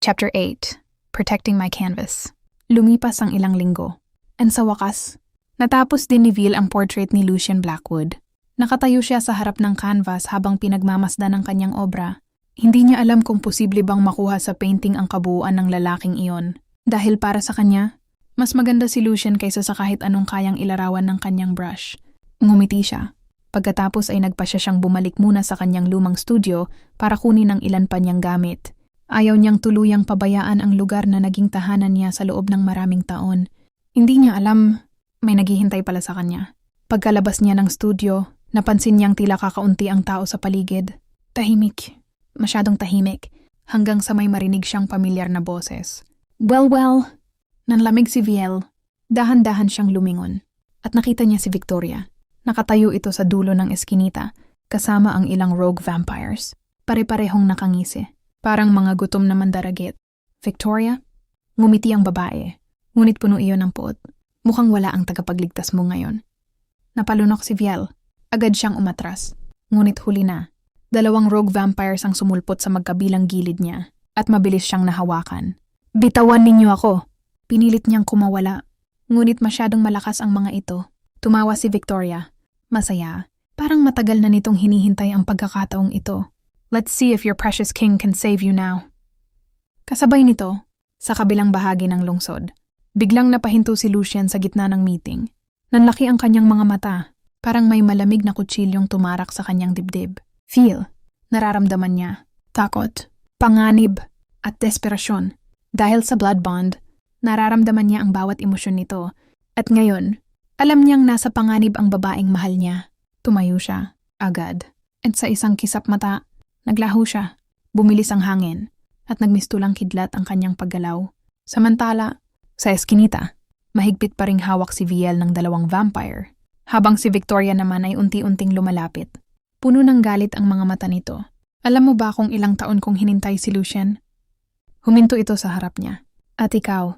Chapter 8, Protecting My Canvas. Lumipas ang ilang linggo. And sa wakas, natapos din ni Ville ang portrait ni Lucien Blackwood. Nakatayo siya sa harap ng canvas habang pinagmamasdan ng kanyang obra. Hindi niya alam kung posible bang makuha sa painting ang kabuuan ng lalaking iyon. Dahil para sa kanya, mas maganda si Lucien kaysa sa kahit anong kayang ilarawan ng kanyang brush. Ngumiti siya. Pagkatapos ay nagpasya siyang bumalik muna sa kanyang lumang studio para kunin ang ilan pa niyang gamit. Ayaw niyang tuluyang pabayaan ang lugar na naging tahanan niya sa loob ng maraming taon. Hindi niya alam, may naghihintay pala sa kanya. Pagkalabas niya ng studio, napansin niyang tila kakaunti ang tao sa paligid. Tahimik, masyadong tahimik, hanggang sa may marinig siyang pamilyar na boses. Well, nanlamig si Viel. Dahan-dahan siyang lumingon. At nakita niya si Victoria. Nakatayo ito sa dulo ng eskinita, kasama ang ilang rogue vampires. Pare-parehong nakangisi. Parang mga gutom na mandaragit. Victoria? Ngumiti ang babae. Ngunit puno iyon ng puot. Mukhang wala ang tagapagligtas mo ngayon. Napalunok si Viel. Agad siyang umatras. Ngunit huli na. 2 rogue vampires ang sumulpot sa magkabilang gilid niya at mabilis siyang nahawakan. Bitawan ninyo ako! Pinilit niyang kumawala. Ngunit masyadong malakas ang mga ito. Tumawa si Victoria. Masaya. Parang matagal na nitong hinihintay ang pagkakataong ito. Let's see if your precious king can save you now. Kasabay nito, sa kabilang bahagi ng lungsod, biglang napahinto si Lucien sa gitna ng meeting. Nanlaki ang kanyang mga mata, parang may malamig na kutsilyong tumarak sa kanyang dibdib. Feel, nararamdaman niya, takot, panganib, at desperasyon. Dahil sa blood bond, nararamdaman niya ang bawat emosyon nito. At ngayon, alam niyang nasa panganib ang babaeng mahal niya. Tumayo siya, agad. At sa isang kisap mata, naglaho siya, bumilis ang hangin, at nagmistulang kidlat ang kanyang paggalaw. Samantala, sa eskinita, mahigpit pa ring hawak si Viel ng 2 vampire, habang si Victoria naman ay unti-unting lumalapit. Puno ng galit ang mga mata nito. Alam mo ba kung ilang taon kong hinintay si Lucien? Huminto ito sa harap niya. At ikaw,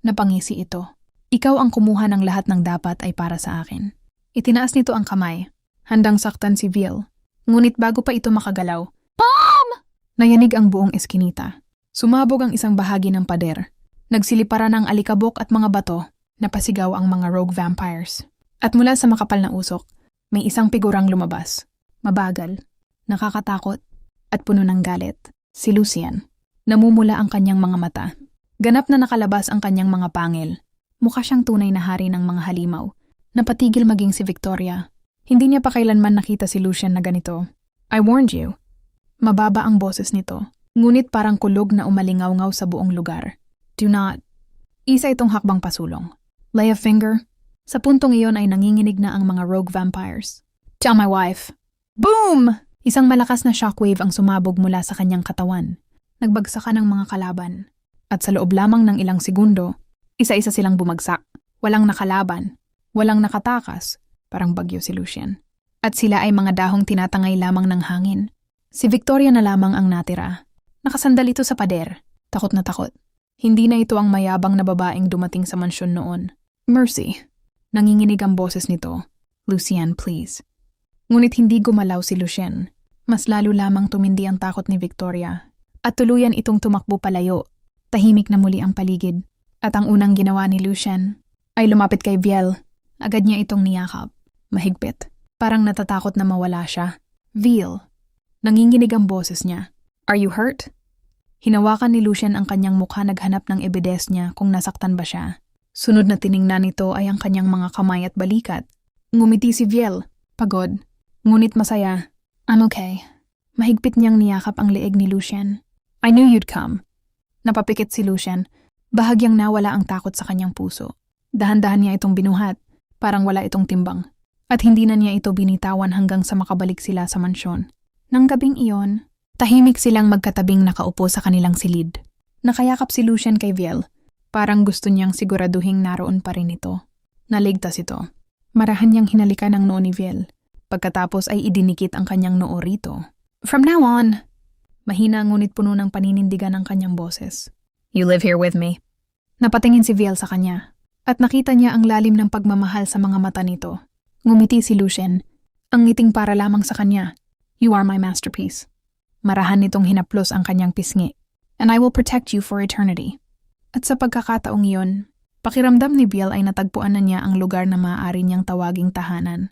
napangisi ito. Ikaw ang kumuha ng lahat ng dapat ay para sa akin. Itinaas nito ang kamay, handang saktan si Viel. Ngunit bago pa ito makagalaw, POM! Nayanig ang buong eskinita. Sumabog ang isang bahagi ng pader. Nagsiliparan ng alikabok at mga bato, napasigaw ang mga rogue vampires. At mula sa makapal na usok, may isang figurang lumabas. Mabagal, nakakatakot, at puno ng galit. Si Lucien. Namumula ang kanyang mga mata. Ganap na nakalabas ang kanyang mga pangil. Mukha siyang tunay na hari ng mga halimaw. Napatigil maging si Victoria. Hindi niya pa kailanman nakita si Lucien na ganito. I warned you. Mababa ang boses nito, ngunit parang kulog na umalingaw-ngaw sa buong lugar. Do not. Isa itong hakbang pasulong. Lay a finger. Sa puntong iyon ay nanginginig na ang mga rogue vampires. Tell my wife. Boom! Isang malakas na shockwave ang sumabog mula sa kanyang katawan. Nagbagsakan ng mga kalaban. At sa loob lamang ng ilang segundo, isa-isa silang bumagsak. Walang nakalaban. Walang nakatakas. Parang bagyo si Lucien. At sila ay mga dahong tinatangay lamang ng hangin. Si Victoria na lamang ang natira. Nakasandal ito sa pader. Takot na takot. Hindi na ito ang mayabang na babaeng dumating sa mansyon noon. Mercy. Nanginginig ang boses nito. Lucien, please. Ngunit hindi gumalaw si Lucien. Mas lalo lamang tumindi ang takot ni Victoria. At tuluyan itong tumakbo palayo. Tahimik na muli ang paligid. At ang unang ginawa ni Lucien ay lumapit kay Viel. Agad niya itong niyakap. Mahigpit. Parang natatakot na mawala siya. Viel. Nanginginig ang boses niya. Are you hurt? Hinawakan ni Lucien ang kanyang mukha naghanap ng ebidens niya kung nasaktan ba siya. Sunod na tiningnan nito ay ang kanyang mga kamay at balikat. Ngumiti si Viel. Pagod. Ngunit masaya. I'm okay. Mahigpit niyang niyakap ang leeg ni Lucien. I knew you'd come. Napapikit si Lucien. Bahagyang nawala ang takot sa kanyang puso. Dahan-dahan niya itong binuhat. Parang wala itong timbang. At hindi na niya ito binitawan hanggang sa makabalik sila sa mansyon. Nang gabing iyon, tahimik silang magkatabing nakaupo sa kanilang silid. Nakayakap si Lucien kay Viel. Parang gusto niyang siguraduhing naroon pa rin ito. Naligtas ito. Marahan niyang hinalikan ang noo ni Viel. Pagkatapos ay idinikit ang kanyang noo rito. From now on! Mahina ngunit puno ng paninindigan ang kanyang boses. You live here with me. Napatingin si Viel sa kanya. At nakita niya ang lalim ng pagmamahal sa mga mata nito. Ngumiti si Lucien. Ang ngiting para lamang sa kanya. You are my masterpiece. Marahan nitong hinaplos ang kanyang pisngi. And I will protect you for eternity. At sa pagkakataong iyon, pakiramdam ni Biel ay natagpuan na niya ang lugar na maaari niyang tawaging tahanan.